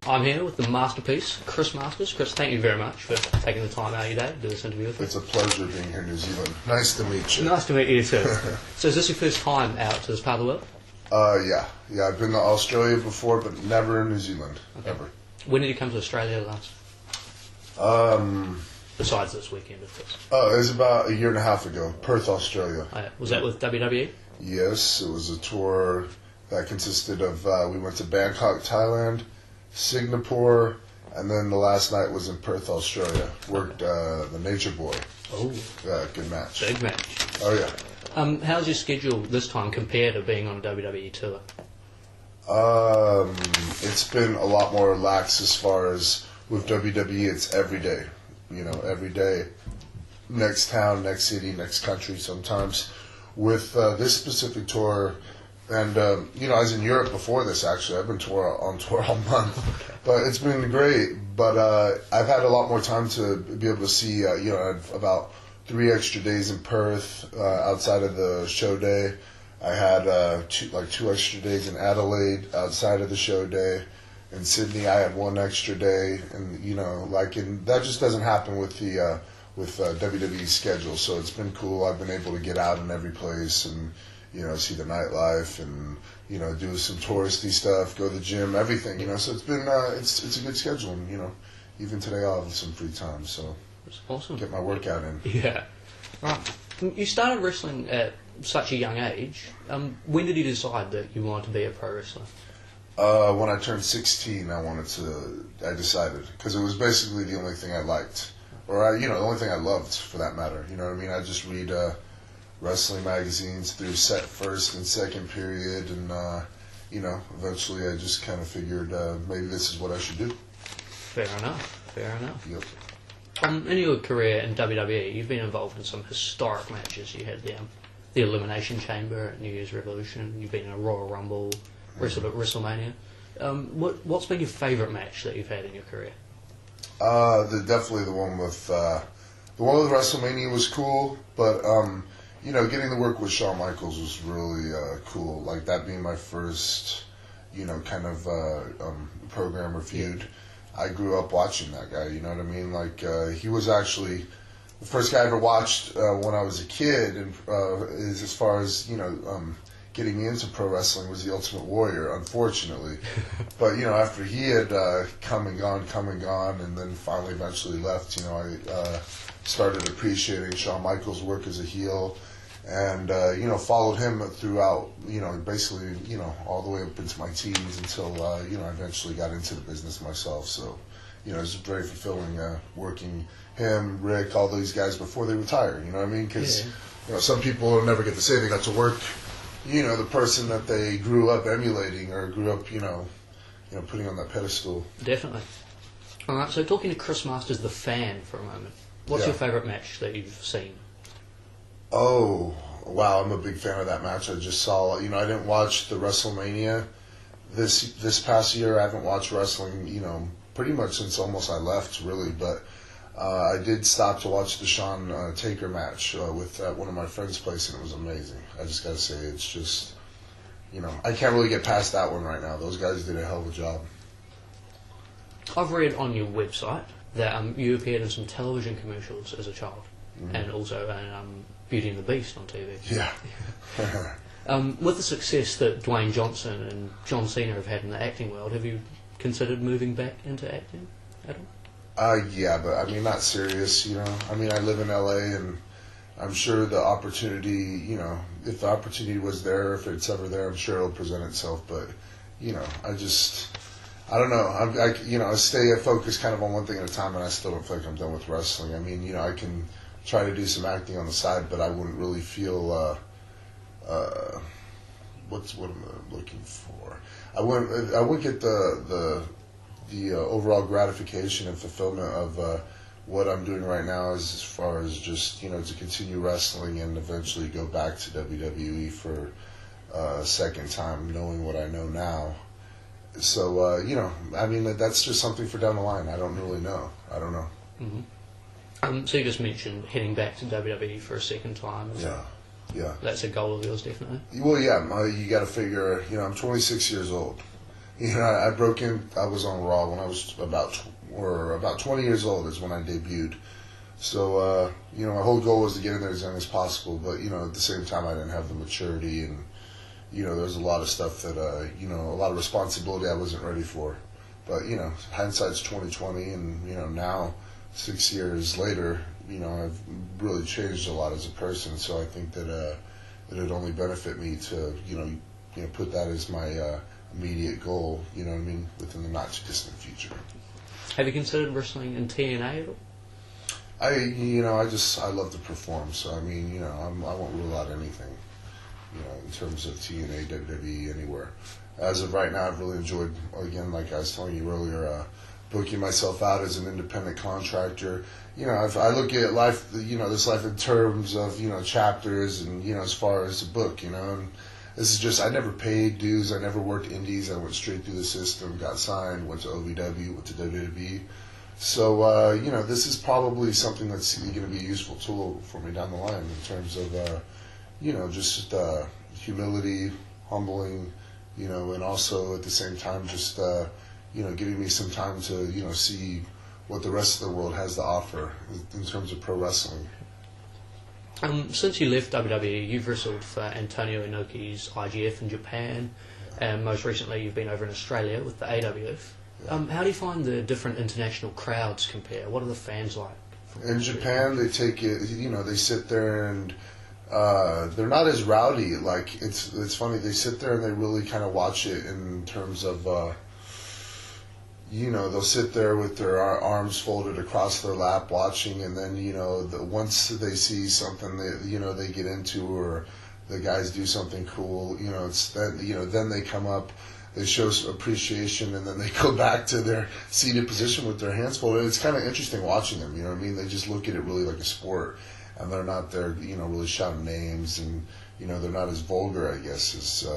I'm here with the masterpiece, Chris Masters. Chris, thank you very much for taking the time out of your day to do this interview with me. It's a pleasure being here in New Zealand. Nice to meet you. Nice to meet you too. So is this your first time out to this part of the world? Yeah. I've been to Australia before, but never in New Zealand. Okay. Ever. When did you come to Australia last? Besides this weekend, of course. It was about a year and a half ago, Perth, Australia. Oh, yeah. Was that with WWE? Yes, it was a tour that consisted of, we went to Bangkok, Thailand, Singapore, and then the last night was in Perth, Australia. Worked the Nature Boy. Oh. Yeah, good match. Big match. Oh, yeah. How's your schedule this time compared to being on a WWE tour? It's been a lot more relaxed as far as with WWE, it's every day. Every day, next town, next city, next country sometimes. With this specific tour, and I was in Europe before this actually. I've been on tour all month, but it's been great. But I've had a lot more time to be able to see, I've about 3 extra days in Perth outside of the show day. I had 2 extra days in Adelaide outside of the show day. In Sydney, I had 1 extra day, and that just doesn't happen with the WWE's schedule. So it's been cool. I've been able to get out in every place and see the nightlife and do some touristy stuff, go to the gym, everything. So it's been it's a good schedule. And, even today I'll have some free time, so that's awesome. Get my workout in. Yeah. Right. You started wrestling at such a young age. When did you decide that you wanted to be a pro wrestler? When I turned 16, I decided, because it was basically the only thing I liked, or the only thing I loved, for that matter. You know what I mean? I just read wrestling magazines through first and second period, and eventually I just kind of figured maybe this is what I should do. Fair enough. Yep. In your career in WWE, you've been involved in some historic matches. You had the Elimination Chamber at New Year's Revolution. You've been in a Royal Rumble. Wrestled at WrestleMania. What's been your favourite match that you've had in your career? Definitely the one with WrestleMania was cool, but getting to work with Shawn Michaels was really cool. Like that being my first, kind of program or feud. I grew up watching that guy. You know what I mean? Like he was actually the first guy I ever watched when I was a kid, and is as far as getting me into pro wrestling was the Ultimate Warrior, unfortunately. But, after he had come and gone, and then finally eventually left, I started appreciating Shawn Michaels' work as a heel, and, followed him throughout, basically, all the way up into my teens until, I eventually got into the business myself. So, it was very fulfilling working him, Rick, all these guys before they retire, you know what I mean? Because, some people will never get to say they got to work the person that they grew up emulating or grew up, putting on that pedestal. Definitely. All right, so talking to Chris Masters, the fan, for a moment, what's your favourite match that you've seen? Oh, wow, I'm a big fan of that match. I just saw, I didn't watch the WrestleMania this past year. I haven't watched wrestling, pretty much since almost I left, really, but I did stop to watch the Shawn Taker match with one of my friends' place, and it was amazing. I just gotta say, it's just, I can't really get past that one right now. Those guys did a hell of a job. I've read on your website that you appeared in some television commercials as a child, and also in Beauty and the Beast on TV. Yeah. With the success that Dwayne Johnson and John Cena have had in the acting world, have you considered moving back into acting at all? Yeah, but not serious, I live in LA, and I'm sure the opportunity, if the opportunity was there, if it's ever there, I'm sure it'll present itself. But, I don't know. I stay focused kind of on one thing at a time, and I still don't feel like I'm done with wrestling. I can try to do some acting on the side, but I wouldn't really feel, what am I looking for? I wouldn't get the overall gratification and fulfillment of what I'm doing right now, as far as just to continue wrestling and eventually go back to WWE for a second time, knowing what I know now. So that's just something for down the line. I don't really know. I don't know. Mm-hmm. So you just mentioned heading back to WWE for a second time. Yeah. That's a goal of yours, definitely. Well, yeah. You got to figure. I'm 26 years old. I broke in. I was on Raw when I was about 20 years old is when I debuted. So my whole goal was to get in there as young as possible. But at the same time, I didn't have the maturity, and there's a lot of stuff that a lot of responsibility I wasn't ready for. But hindsight's 20/20, and now 6 years later, I've really changed a lot as a person. So I think that it'd only benefit me to put that as my immediate goal, within the not too distant future. Have you considered wrestling in TNA at all? I love to perform, so I won't rule out anything, in terms of TNA, WWE, anywhere. As of right now, I've really enjoyed, again, like I was telling you earlier, booking myself out as an independent contractor. I look at life, this life in terms of, chapters and, as far as a book, and this is just, I never paid dues, I never worked indies, I went straight through the system, got signed, went to OVW, went to WWE. So, this is probably something that's going to be a useful tool for me down the line in terms of, just humility, humbling, and also at the same time just, giving me some time to, see what the rest of the world has to offer in terms of pro wrestling. Since you left WWE, you've wrestled for Antonio Inoki's IGF in Japan, and most recently you've been over in Australia with the AWF. Yeah. How do you find the different international crowds compare? What are the fans like? In Japan, they take it, they sit there and they're not as rowdy. Like, it's funny, they sit there and they really kind of watch it in terms of, they'll sit there with their arms folded across their lap watching, and then, once they see something that, they get into, or the guys do something cool, then they come up, they show appreciation, and then they go back to their seated position with their hands folded. It's kind of interesting watching them, They just look at it really like a sport, and they're not there, really shouting names, and, they're not as vulgar, I guess, as,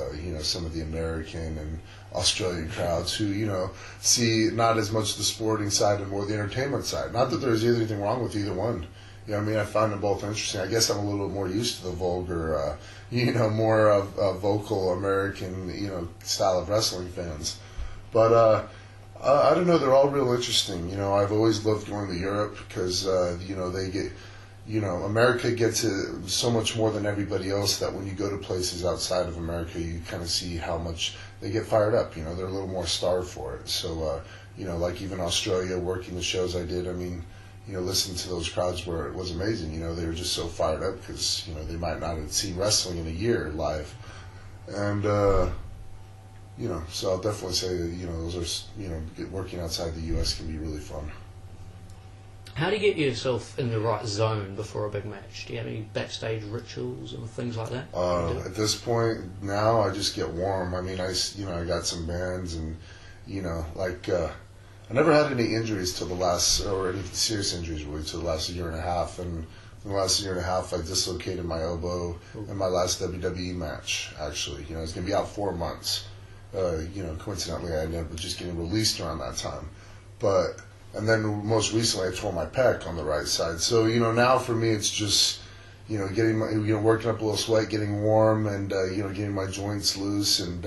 some of the American and Australian crowds who, see not as much the sporting side and more the entertainment side. Not that there's anything wrong with either one. I find them both interesting. I guess I'm a little more used to the vulgar, more vocal American, style of wrestling fans. But I don't know, they're all real interesting. I've always loved going to Europe because, they get, America gets it so much more than everybody else that when you go to places outside of America, you kind of see how much they get fired up. They're a little more starved for it. So, like even Australia, working the shows I did, listening to those crowds where it was amazing. They were just so fired up because, they might not have seen wrestling in a year live. And, so I'll definitely say that, those are, working outside the U.S. can be really fun. How do you get yourself in the right zone before a big match? Do you have any backstage rituals and things like that? At this point now, I just get warm. I got some bands, and I never had any injuries till the last, or any serious injuries really, till the last year and a half. And in the last year and a half, I dislocated my elbow in my last WWE match. Actually, it's gonna be out 4 months. Coincidentally, I ended up just getting released around that time, and then most recently I tore my pec on the right side. So, now for me it's just, getting my, working up a little sweat, getting warm, and, getting my joints loose, and,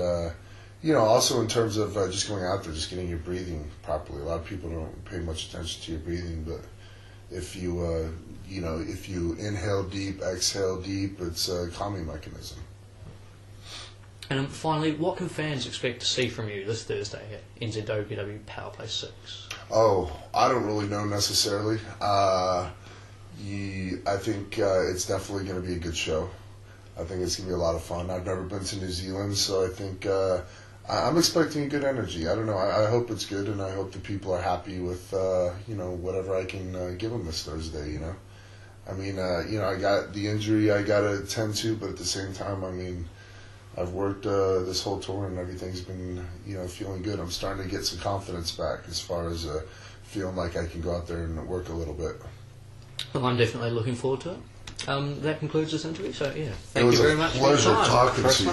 also in terms of just going out there, just getting your breathing properly. A lot of people don't pay much attention to your breathing, but if you, if you inhale deep, exhale deep, it's a calming mechanism. And finally, what can fans expect to see from you this Thursday at NZWPW Power Play 6? Oh, I don't really know necessarily. I think it's definitely going to be a good show. I think it's going to be a lot of fun. I've never been to New Zealand, so I think I'm expecting good energy. I don't know. I hope it's good, and I hope the people are happy with whatever I can give them this Thursday. I got the injury I got to attend to, but at the same time, I've worked this whole tour and everything's been, feeling good. I'm starting to get some confidence back as far as feeling like I can go out there and work a little bit. Well, I'm definitely looking forward to it. That concludes this interview. So, yeah, thank you very much. It was a pleasure talking to you.